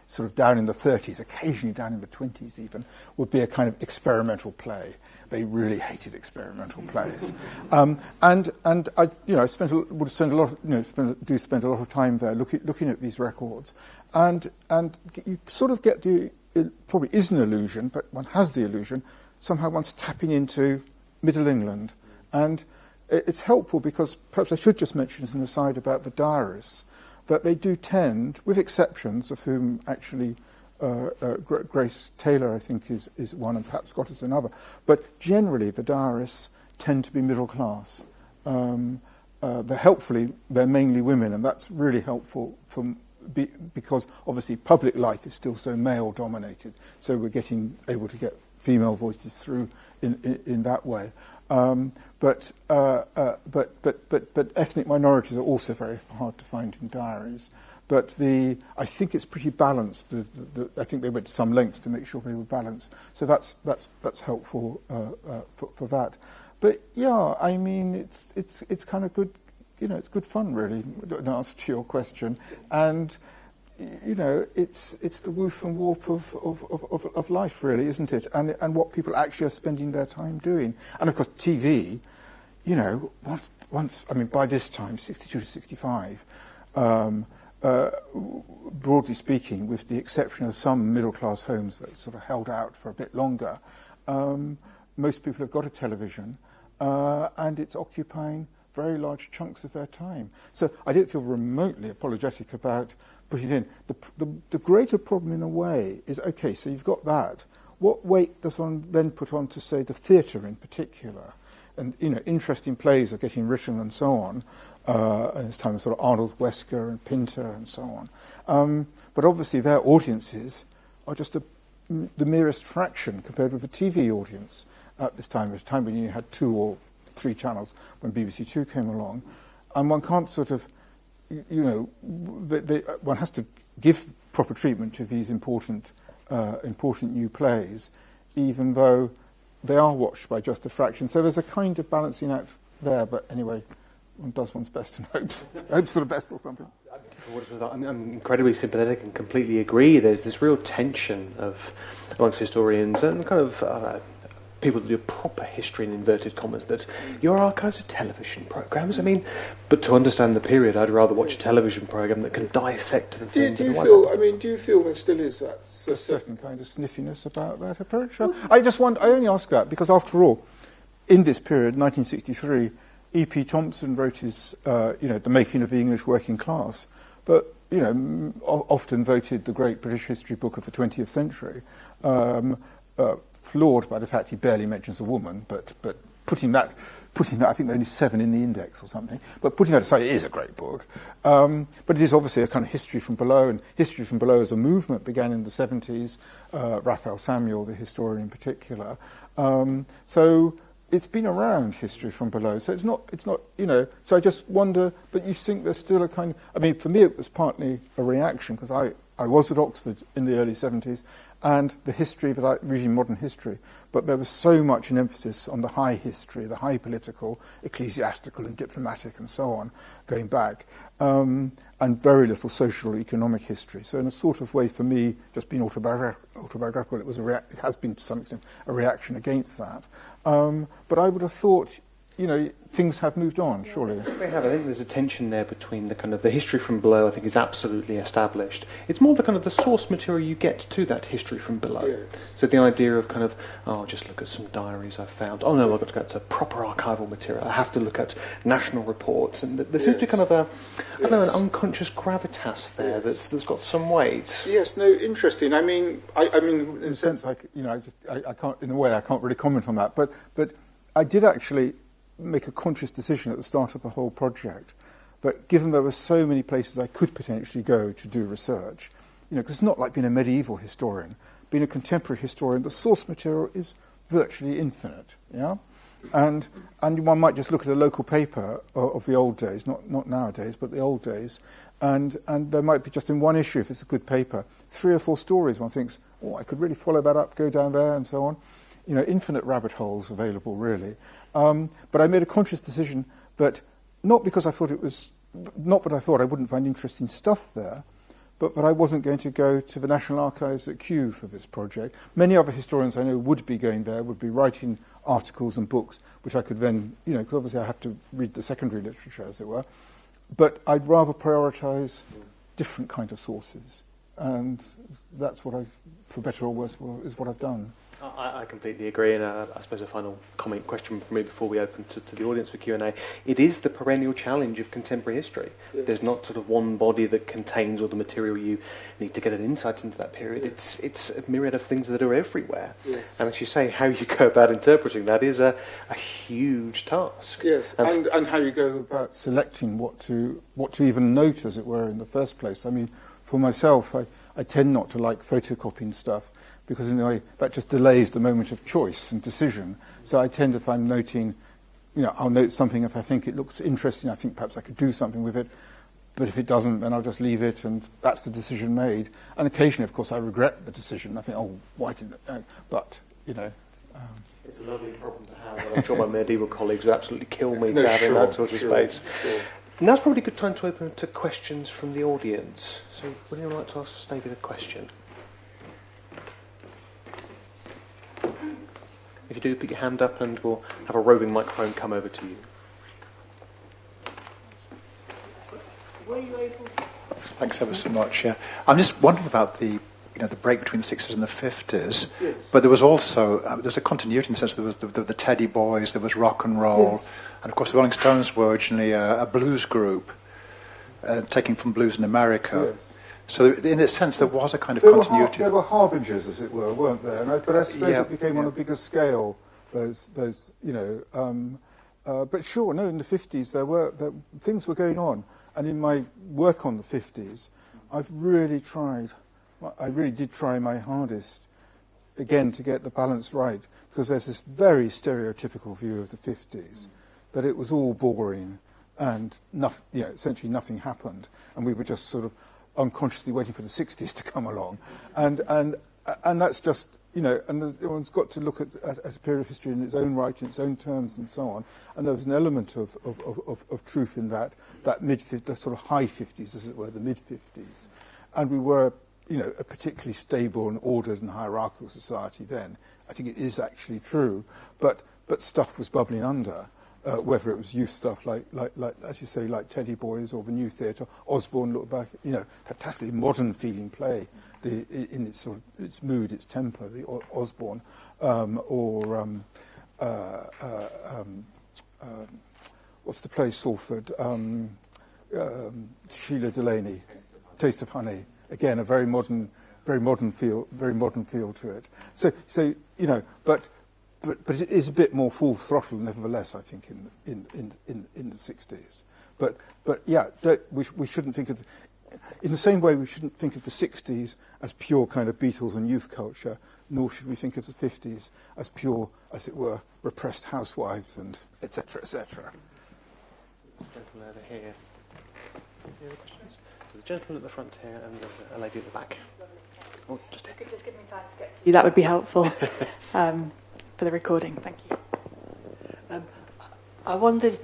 sort of down in the 30s, occasionally down in the 20s even, would be a kind of experimental play. They really hated experimental plays, and I spend a lot of time there looking at these records, and you sort of get it probably is an illusion, but one has the illusion somehow one's tapping into Middle England, and it's helpful because perhaps I should just mention as an aside about the diarists that they do tend, with exceptions of whom actually. Grace Taylor, I think, is one, and Pat Scott is another. But generally, the diarists tend to be middle class. They're mainly women, and that's really helpful because obviously public life is still so male dominated. So we're able to get female voices through in that way. But ethnic minorities are also very hard to find in diaries. But I think it's pretty balanced. I think they went to some lengths to make sure they were balanced. So that's helpful for that. But yeah, I mean, it's kind of good. It's good fun, really. In answer to your question, and it's the woof and warp of life, really, isn't it? And what people actually are spending their time doing. And of course, TV. Once by this time, 62 to 65. broadly speaking, with the exception of some middle-class homes that sort of held out for a bit longer, most people have got a television, and it's occupying very large chunks of their time. So I don't feel remotely apologetic about putting it in. The greater problem, in a way, is, OK, so you've got that. What weight does one then put on to, say, the theatre in particular? And, interesting plays are getting written and so on. And it's time of sort of Arnold Wesker and Pinter and so on. But obviously their audiences are just the merest fraction compared with the TV audience at this time, at a time when you had 2 or 3 channels when BBC Two came along. And one can't sort of, one has to give proper treatment to these important new plays, even though they are watched by just a fraction. So there's a kind of balancing act there, but anyway, one does one's best and hopes for the best or something. I'm incredibly sympathetic and completely agree. There's this real tension amongst historians and kind of people that do proper history in inverted commas, that your archives are television programmes. I mean, but to understand the period, I'd rather watch a television programme that can dissect the thing. Do you feel there still is a certain kind of sniffiness about that approach? I only ask that because, after all, in this period, 1963, E.P. Thompson wrote his, The Making of the English Working Class, but, often voted the great British history book of the 20th century, flawed by the fact he barely mentions a woman, but putting that, I think only 7 in the index or something, but putting that aside, it is a great book. But it is obviously a kind of history from below, and history from below as a movement began in the 70s, Raphael Samuel, the historian in particular. So it's been around, history from below. So it's not, so I just wonder, but you think there's still a kind of, for me it was partly a reaction, because I was at Oxford in the early 70s, and the history that reading modern history, but there was so much an emphasis on the high history, the high political, ecclesiastical and diplomatic and so on, going back, and very little social economic history. So in a sort of way, for me, just being autobiographical, it has been to some extent a reaction against that. But I would have thought, things have moved on, surely. They have. I think there's a tension there between the kind of the history from below, I think, is absolutely established. It's more the kind of the source material you get to that history from below. Yeah. So the idea of kind of, just look at some diaries I've found. Oh no, I've got to go to proper archival material. I have to look at national reports. And there seems to be kind of an unconscious gravitas there that's got some weight. Yes, no, interesting. I mean, in a sense, I can't, in a way, I can't really comment on that. But I did actually make a conscious decision at the start of the whole project, but given there were so many places I could potentially go to do research, because it's not like being a medieval historian. Being a contemporary historian, the source material is virtually infinite, yeah? And one might just look at a local paper of the old days, not nowadays, but the old days, and there might be just in one issue, if it's a good paper, 3 or 4 stories. One thinks, I could really follow that up, go down there, and so on. Infinite rabbit holes available, really. But I made a conscious decision that, not because I thought I wouldn't find interesting stuff there, but I wasn't going to go to the National Archives at Kew for this project. Many other historians I know would be going there, would be writing articles and books, which I could then, because obviously I have to read the secondary literature, as it were. But I'd rather prioritise different kind of sources. And that's what for better or worse, is what I've done. I completely agree, and I suppose a final question from me before we open to the audience for Q&A. It is the perennial challenge of contemporary history. Yeah. There's not sort of one body that contains all the material you need to get an insight into that period. Yeah. It's a myriad of things that are everywhere. Yes. And as you say, how you go about interpreting that is a huge task. Yes, and how you go about selecting what to even note, as it were, in the first place. I mean, for myself, I tend not to like photocopying stuff, because in a way that just delays the moment of choice and decision. So I tend to, if I'm noting, I'll note something if I think it looks interesting, I think perhaps I could do something with it, but if it doesn't, then I'll just leave it, and that's the decision made. And occasionally, of course, I regret the decision. I think, why didn't I? But, It's a lovely problem to have, and I'm sure my medieval colleagues would absolutely kill me to have in that sort of space. Sure. And now's probably a good time to open to questions from the audience. So would anyone like to ask David a question? If you do, put your hand up and we'll have a roving microphone come over to you. Were you able Thanks ever so much. Yeah, I'm just wondering about the break between the 60s and the 50s. Yes. But there was also there's a continuity in the sense there was the Teddy Boys, there was rock and roll, Yes. and of course the Rolling Stones were originally a blues group, taking from blues in America. Yes. So in a sense there was a kind of There continuity. there were harbingers, as it were, weren't there? But I suppose Yeah. it became on a bigger scale. Those but sure, no. In the 50s, things were going on, and in my work on the 50s, I really did try my hardest, again, to get the balance right, because there's this very stereotypical view of the 50s, that it was all boring, and essentially nothing happened, and we were just sort of unconsciously waiting for the 60s to come along, and that's just, and one's got to look at a period of history in its own right, in its own terms, and so on. And there was an element of truth in that the sort of high 50s, as it were, the mid 50s, and we were, a particularly stable and ordered and hierarchical society then. I think it is actually true, but stuff was bubbling under. Whether it was youth stuff like as you say, like Teddy Boys or the New Theatre, Osborne looked back, fantastically modern feeling play. In its sort of its mood, its temper, the Osborne, what's the play, Salford? Sheila Delaney, Taste of Honey. Again, a very modern feel to it. So but it is a bit more full throttle, nevertheless. I think in the 60s. But yeah, we shouldn't think of. In the same way, we shouldn't think of the 60s as pure kind of Beatles and youth culture, nor should we think of the 50s as pure, as it were, repressed housewives and etc., etc. Gentleman over here. Any other questions? So the gentleman at the front here, and there's a lady at the back. Oh, just here. If you could just give me time to get to you, that would be helpful for the recording. Thank you. I wondered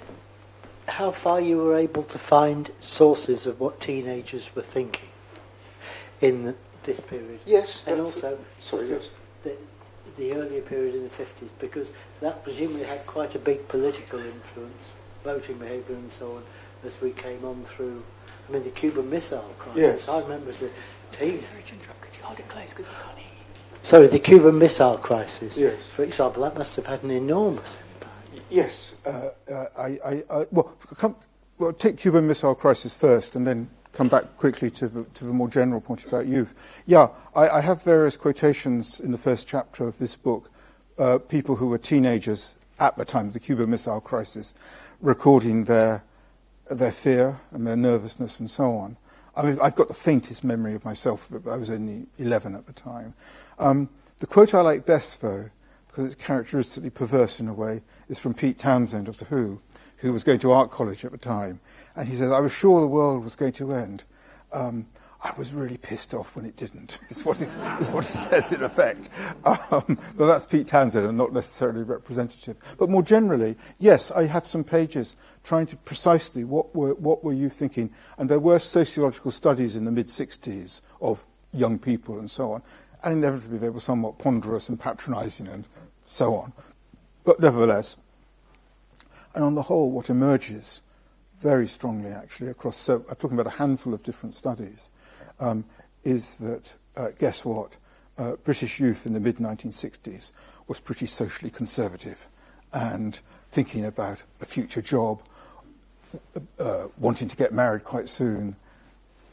how far you were able to find sources of what teenagers were thinking in this period. Yes, and also sorry, yes. the earlier period in the 50s, because that presumably had quite a big political influence, voting behaviour and so on, as we came on through. I mean, the Cuban Missile Crisis. Yes. I remember as a teen. Sorry to interrupt. Could you hold it close because we can't hear you? Sorry, the Cuban Missile Crisis. Yes. For example, that must have had an enormous impact. Yes. Well, take Cuban Missile Crisis first, and then come back quickly to the more general point about youth. Yeah, I have various quotations in the first chapter of this book, people who were teenagers at the time of the Cuban Missile Crisis, recording their fear and their nervousness and so on. I mean, I've got the faintest memory of myself, but I was only 11 at the time. The quote I like best, though, because it's characteristically perverse in a way, is from Pete Townsend of The Who was going to art college at the time. And he says, I was sure the world was going to end. I was really pissed off when it didn't, is what he says in effect. But that's Pete Townsend and not necessarily representative. But more generally, yes, I have some pages trying to precisely what were you thinking. And there were sociological studies in the mid-60s of young people and so on. And inevitably they were somewhat ponderous and patronising and so on. But nevertheless, and on the whole, what emerges very strongly, actually, across, so I'm talking about a handful of different studies, is that, guess what, British youth in the mid-1960s was pretty socially conservative and thinking about a future job, wanting to get married quite soon,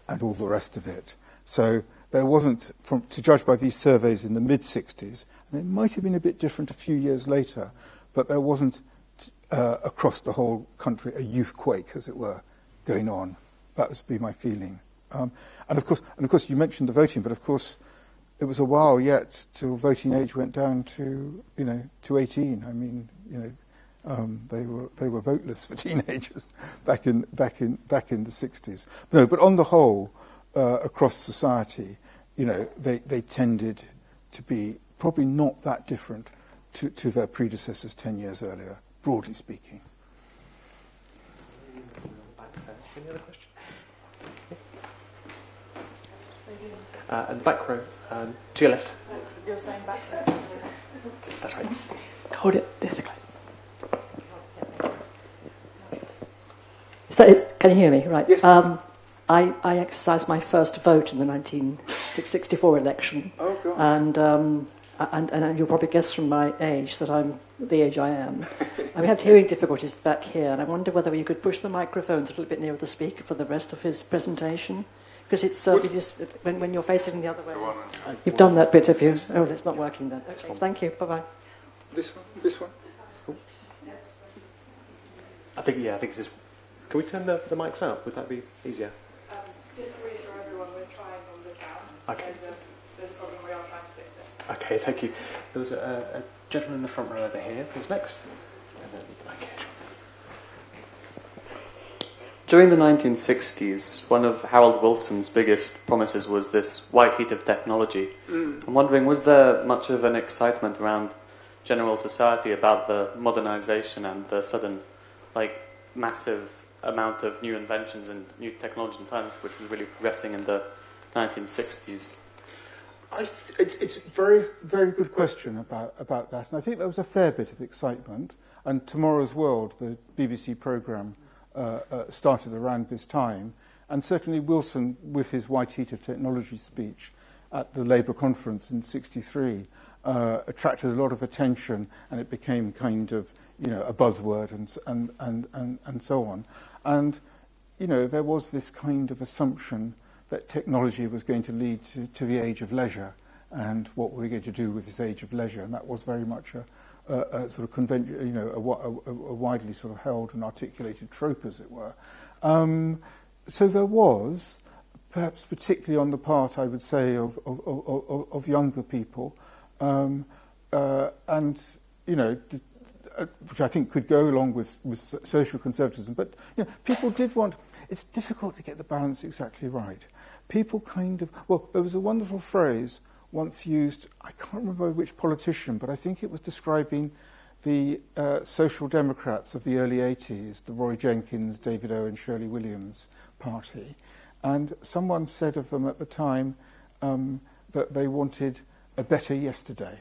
and all the rest of it. So there wasn't, to judge by these surveys in the mid-60s, and it might have been a bit different a few years later, but there wasn't across the whole country a youth quake, as it were, going on. That would be my feeling. And of course, you mentioned the voting, but of course, it was a while yet till voting age went down to 18. I mean, they were voteless for teenagers back in the 60s. No, but on the whole, across society, they tended to be probably not that different to their predecessors 10 years earlier, broadly speaking. Any other questions? At the back row, to your left. You're saying back. That's right. Hold it this close. So can you hear me? Right. Yes. I exercised my first vote in the 1964 election. Oh, God. And you'll probably guess from my age that I'm the age I am. We had hearing difficulties back here, and I wonder whether you could push the microphones a little bit nearer the speaker for the rest of his presentation. Because it's when you're facing the other way. You've done that bit, have you? Oh, it's not working then. Okay, thank you. Bye-bye. This one? This one? I think it's just... Can we turn the mics up? Would that be easier? Just to reassure everyone, we're trying on the sound. Okay. There's a problem, we are trying to fix it. Okay, thank you. There was a gentleman in the front row over here. Who's next? And then, okay. During the 1960s, one of Harold Wilson's biggest promises was this white heat of technology. I'm wondering, was there much of an excitement around general society about the modernization and the sudden, massive amount of new inventions and new technology and science which was really progressing in the 1960s? It's a very, very good question about that. And I think there was a fair bit of excitement. And Tomorrow's World, the BBC programme, started around this time. And certainly Wilson, with his White Heat of Technology speech at the Labour conference in '63, attracted a lot of attention, and it became kind of, a buzzword and so on. And, there was this kind of assumption that technology was going to lead to the age of leisure, and what were we going to do with this age of leisure. And that was very much a sort of convention, a widely sort of held and articulated trope, as it were. So there was, perhaps particularly on the part, I would say, of younger people, and which I think could go along with social conservatism. But people did want. It's difficult to get the balance exactly right. People there was a wonderful phrase once used, I can't remember which politician, but I think it was describing the Social Democrats of the early 80s, the Roy Jenkins, David Owen, Shirley Williams party. And someone said of them at the time that they wanted a better yesterday.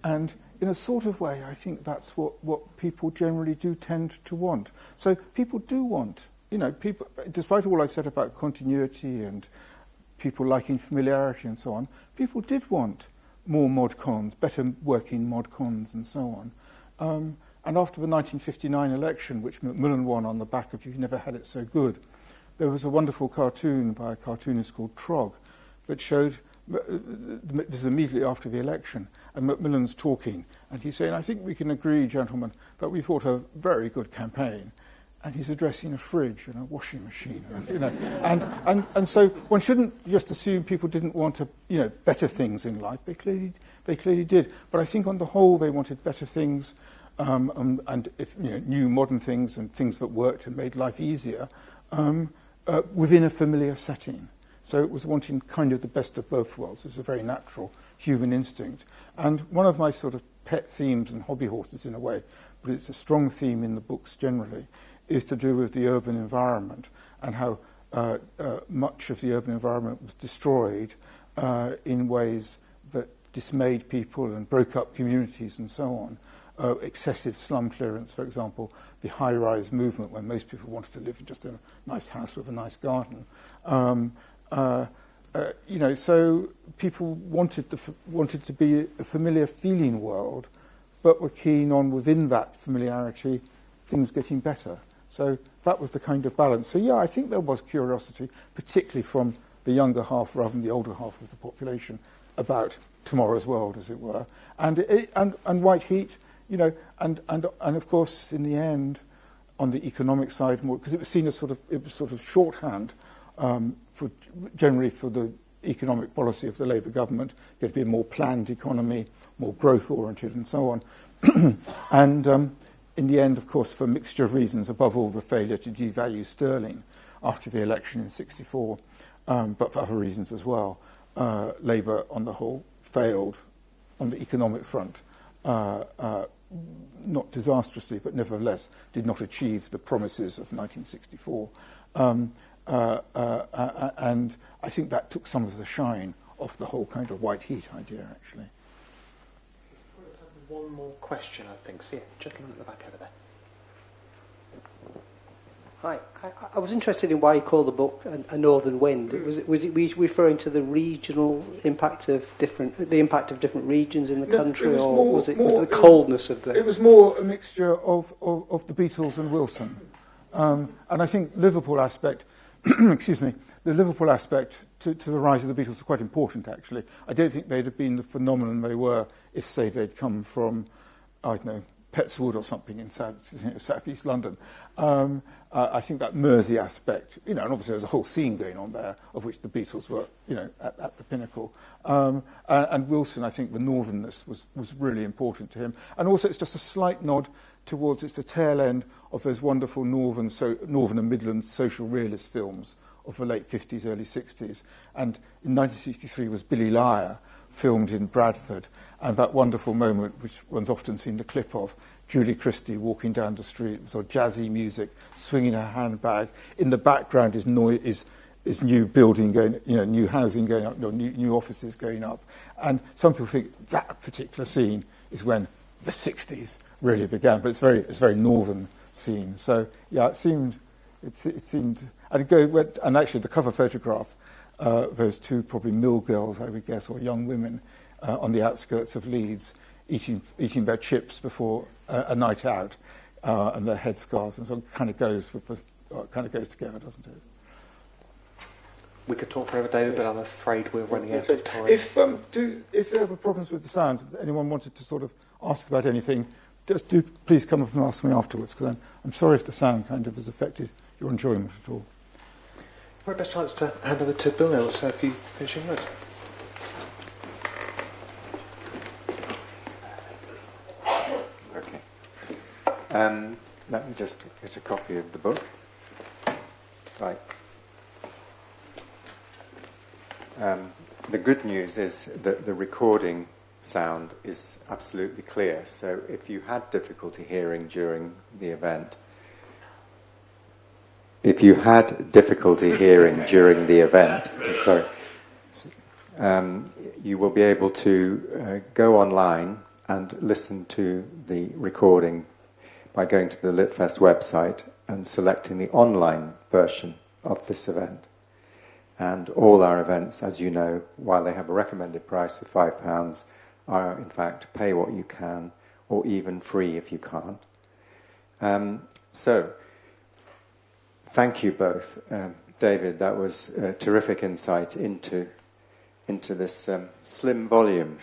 And in a sort of way, I think that's what people generally do tend to want. So people do want, people, despite all I've said about continuity and people liking familiarity and so on, people did want more mod cons, better working mod cons and so on. And after the 1959 election, which Macmillan won on the back of You've Never Had It So Good, there was a wonderful cartoon by a cartoonist called Trog that showed, this is immediately after the election, and Macmillan's talking, and he's saying, I think we can agree, gentlemen, that we fought a very good campaign. And he's addressing a fridge and a washing machine, and so one shouldn't just assume people didn't want better things in life. They clearly did. But I think on the whole they wanted better things, and if new modern things and things that worked and made life easier within a familiar setting. So it was wanting kind of the best of both worlds. It was a very natural human instinct. And one of my sort of pet themes and hobby horses in a way, but it's a strong theme in the books generally, is to do with the urban environment and how much of the urban environment was destroyed in ways that dismayed people and broke up communities and so on. Excessive slum clearance, for example, the high-rise movement when most people wanted to live in just a nice house with a nice garden. So people wanted to be a familiar feeling world, but were keen on, within that familiarity, things getting better. So that was the kind of balance. So yeah, I think there was curiosity, particularly from the younger half rather than the older half of the population, about tomorrow's world, as it were. And white heat, and of course, in the end, on the economic side, more because it was seen as sort of shorthand generally for the economic policy of the Labour government, going to be a more planned economy, more growth-oriented, and so on. And in the end, of course, for a mixture of reasons, above all the failure to devalue sterling after the election in '64, but for other reasons as well, Labour, on the whole, failed on the economic front. Not disastrously, but nevertheless did not achieve the promises of 1964. And I think that took some of the shine off the whole kind of white heat idea, actually. One more question, I think. See, gentleman at the back over there. Hi. I was interested in why you call the book A Northern Wind. Was it referring to the regional impact of different regions in the country, or was it the coldness of the? It was more a mixture of the Beatles and Wilson, and I think Liverpool aspect. Excuse me. The Liverpool aspect to the rise of the Beatles was quite important. Actually, I don't think they'd have been the phenomenon they were if, say, they'd come from, I don't know, Petswood or something in South East London. I think that Mersey aspect, and obviously there's a whole scene going on there of which the Beatles were, at the pinnacle. And Wilson, I think the northernness was really important to him. And also it's just a slight nod towards, it's the tail end of those wonderful northern and Midland social realist films of the late 50s, early 60s. And in 1963 was Billy Liar, filmed in Bradford, and that wonderful moment, which one's often seen the clip of, Julie Christie walking down the street, sort of jazzy music, swinging her handbag. In the background is new building going, new housing going up, new offices going up. And some people think that particular scene is when the 60s really began, but it's very northern scene. So yeah, it seemed, and actually the cover photograph, those two probably mill girls, I would guess, or young women on the outskirts of Leeds, eating their chips before a night out, and their headscarves, and so it kind of goes together, doesn't it? We could talk forever, David, but I'm afraid we're running out of time. If there were problems with the sound, anyone wanted to sort of ask about anything, just do please come up and ask me afterwards, because I'm sorry if the sound kind of has affected your enjoyment at all. Probably best chance to hand over to Bill now, so a few finishing words. Okay. Let me just get a copy of the book. Right. The good news is that the recording sound is absolutely clear. So if you had difficulty hearing during the event, you will be able to go online and listen to the recording by going to the Litfest website and selecting the online version of this event. And all our events, as you know, while they have a recommended price of £5, are in fact pay what you can, or even free if you can't. So, thank you both. David, that was a terrific insight into this slim volume.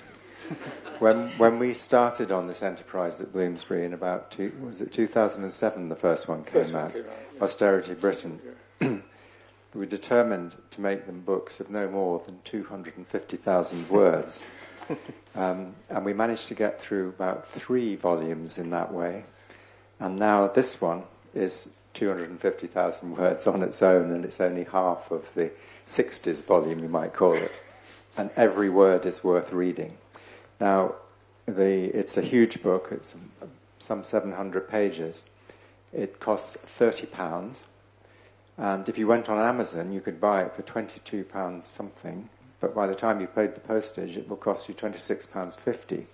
When we started on this enterprise at Bloomsbury in about 2007, the first one came out, Austerity Britain. Yeah. We were determined to make them books of no more than 250,000 words. And we managed to get through about 3 volumes in that way. And now this one is 250,000 words on its own, and it's only half of the 60s volume, you might call it. And every word is worth reading. Now, it's a huge book. It's some 700 pages. It costs £30. And if you went on Amazon, you could buy it for £22 something. But by the time you've paid the postage, it will cost you £26.50.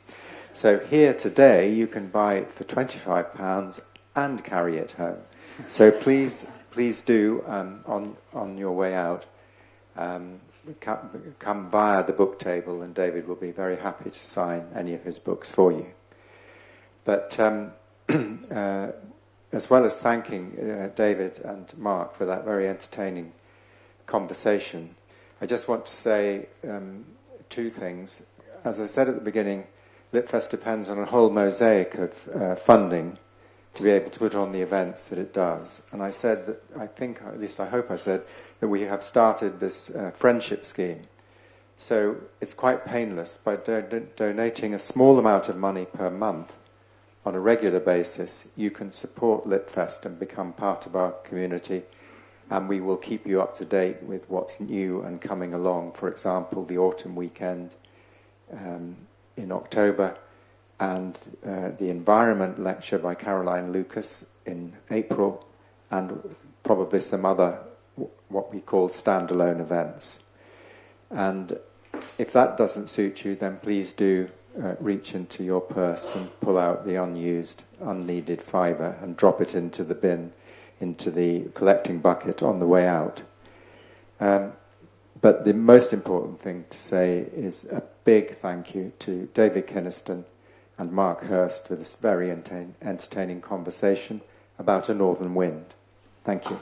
So here today, you can buy it for £25 and carry it home. So please do, on your way out, come via the book table, and David will be very happy to sign any of his books for you. But as well as thanking David and Mark for that very entertaining conversation, I just want to say 2 things. As I said at the beginning, Litfest depends on a whole mosaic of funding to be able to put on the events that it does. And I said that, I hope I said, that we have started this friendship scheme. So it's quite painless. By donating a small amount of money per month on a regular basis, you can support Litfest and become part of our community, and we will keep you up to date with what's new and coming along. For example, the autumn weekend in October, and the environment lecture by Caroline Lucas in April, and probably some other what we call standalone events. And if that doesn't suit you, then please do reach into your purse and pull out the unused, unneeded £5 and drop it into the bin into the collecting bucket on the way out. But the most important thing to say is a big thank you to David Kynaston and Mark Hurst for this very entertaining conversation about a northern wind. Thank you.